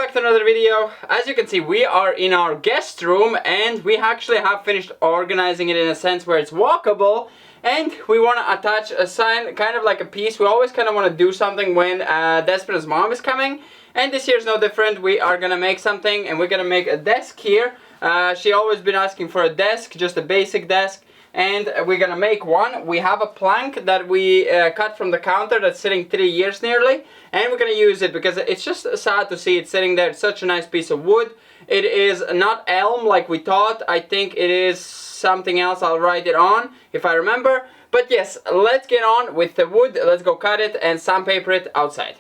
back to another video. As you can see, we are in our guest room and we actually have finished organizing it in a sense where it's walkable, and we want to attach a sign, kind of like a piece. We always kind of want to do something when Despera's mom is coming, and this year is no different. We are gonna make something, and we're gonna make a desk here. She always been asking for a desk, just a basic desk, and we're gonna make one. We have a plank that we cut from the counter that's sitting 3 years nearly, and we're gonna use it because it's just sad to see it sitting there. It's such a nice piece of wood. It is not elm like we thought. I think it is something else. I'll write it on if I remember. But yes, let's get on with the wood. Let's go cut it and sandpaper it outside.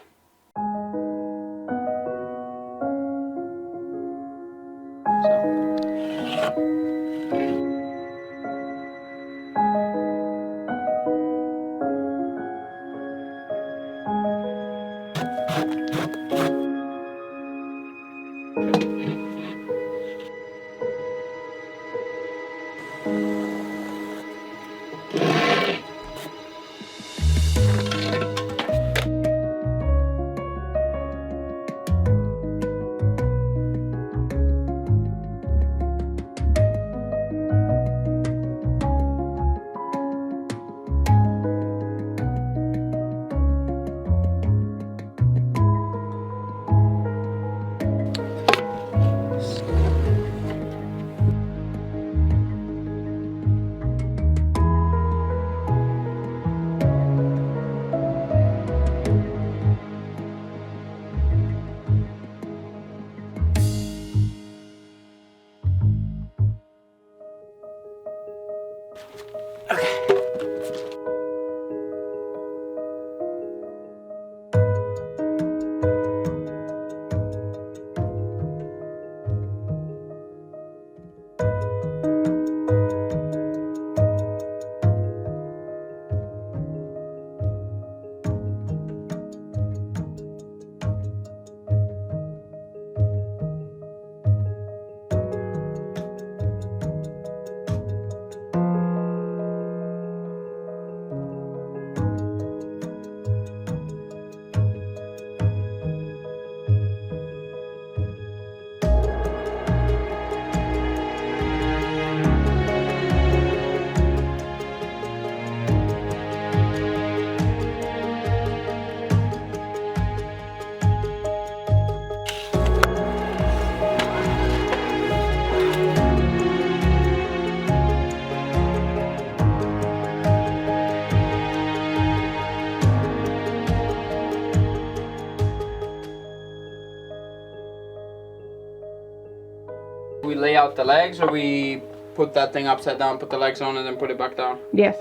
We lay out the legs, or we put that thing upside down, put the legs on, and then put it back down? Yes,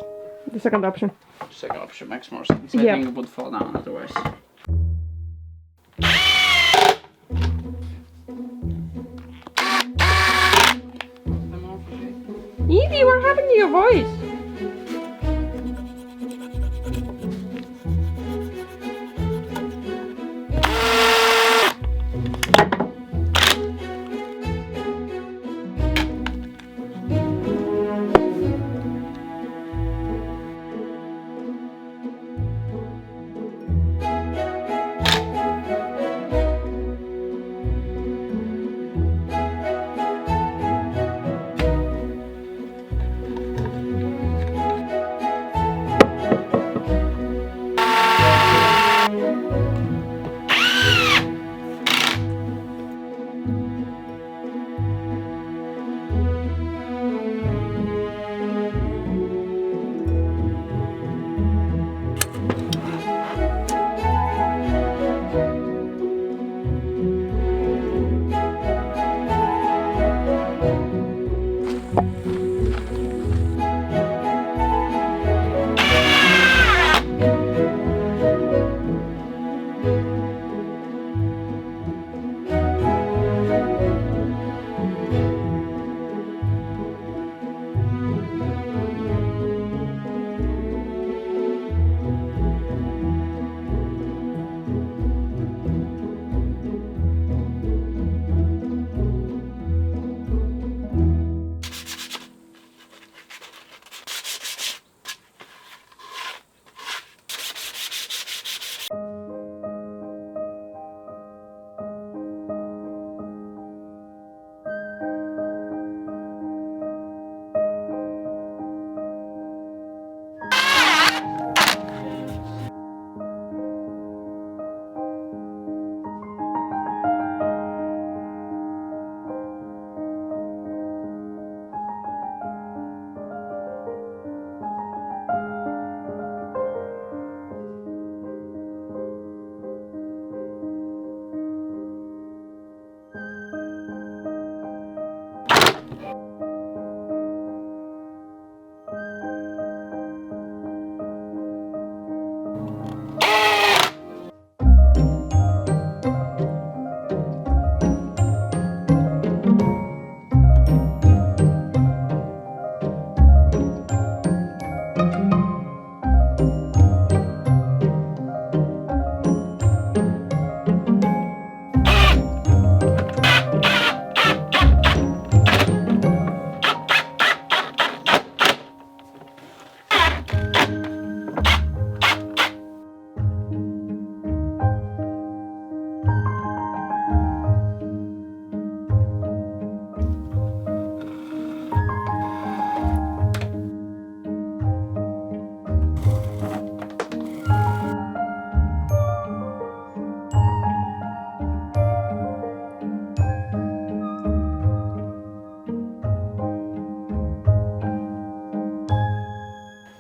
the second option. Second option makes more sense. I Yep. think it would fall down otherwise. Evie, what happened to your voice?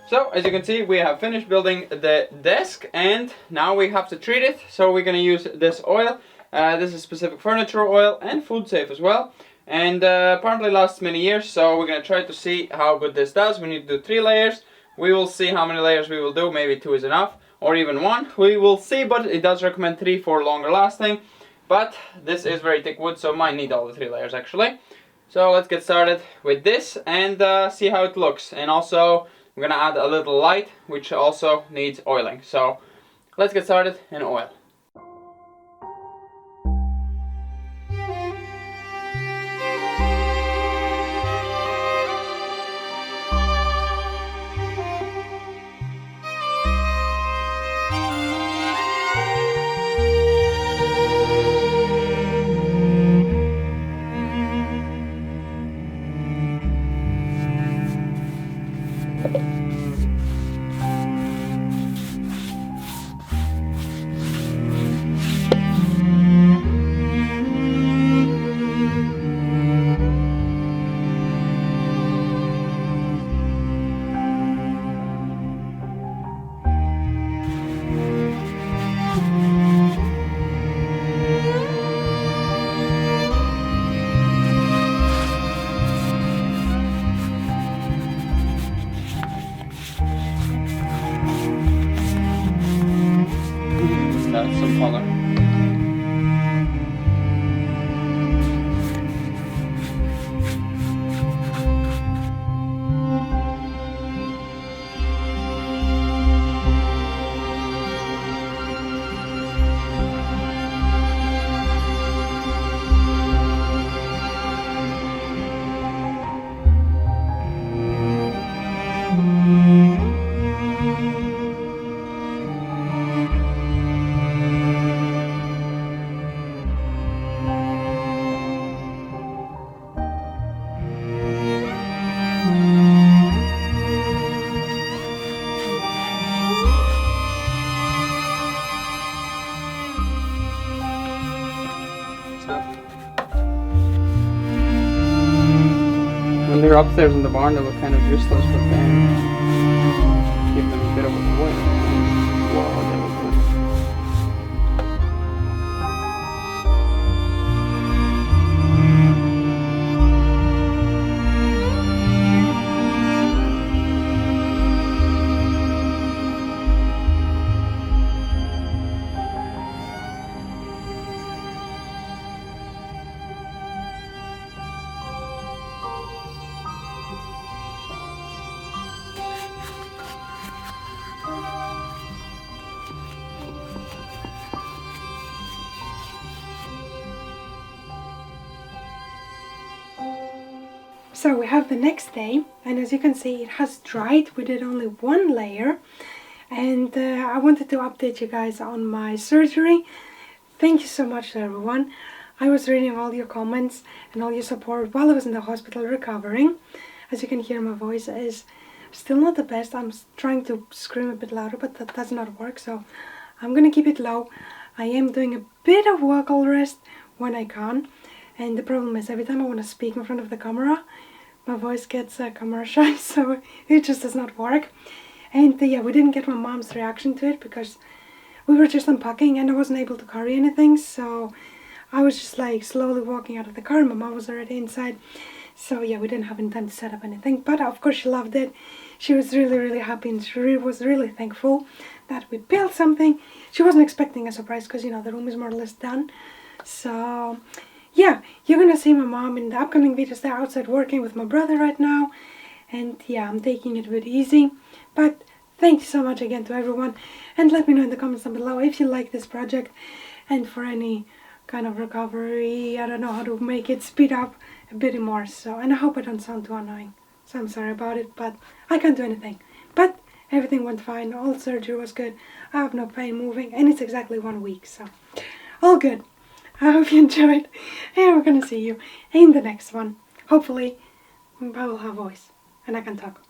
So as you can see, we have finished building the desk, and now we have to treat it. So we're gonna use this oil. This is specific furniture oil and food safe as well, and apparently lasts many years. So we're gonna try to see how good this does. We need to do 3 layers. We will see how many layers we will do. Maybe 2 is enough, or even 1. We will see, but it does recommend 3 for longer lasting. But this is very thick wood, so might need all the 3 layers actually. So let's get started with this and see how it looks. And also we're gonna add a little light, which also needs oiling. So let's get started and oil. That's some color. When they're upstairs in the barn, they look kind of useless, but then give them a bit of a wood. Whoa, they look good. So we have the next day, and as you can see, it has dried. We did only 1 layer, and I wanted to update you guys on my surgery. Thank you so much to everyone. I was reading all your comments and all your support while I was in the hospital recovering. As you can hear, my voice is still not the best. I'm trying to scream a bit louder, but that does not work, so I'm gonna keep it low. I am doing a bit of vocal rest when I can, and the problem is every time I want to speak in front of the camera, my voice gets camera shy, so it just does not work. And yeah, we didn't get my mom's reaction to it because we were just unpacking and I wasn't able to carry anything, so I was just like slowly walking out of the car. My mom was already inside, so yeah, we didn't have any time to set up anything, but of course she loved it. She was really happy, and she was really thankful that we built something. She wasn't expecting a surprise because, you know, the room is more or less done. So yeah, you're gonna see my mom in the upcoming videos. They're outside working with my brother right now, and yeah, I'm taking it a bit easy. But thank you so much again to everyone, and let me know in the comments down below if you like this project, and for any kind of recovery, I don't know how to make it speed up a bit more. So, and I hope I don't sound too annoying, so I'm sorry about it, but I can't do anything. But everything went fine, all surgery was good, I have no pain moving, and it's exactly 1 week, so all good. I hope you enjoyed, and we're gonna see you in the next one. Hopefully I will have voice and I can talk.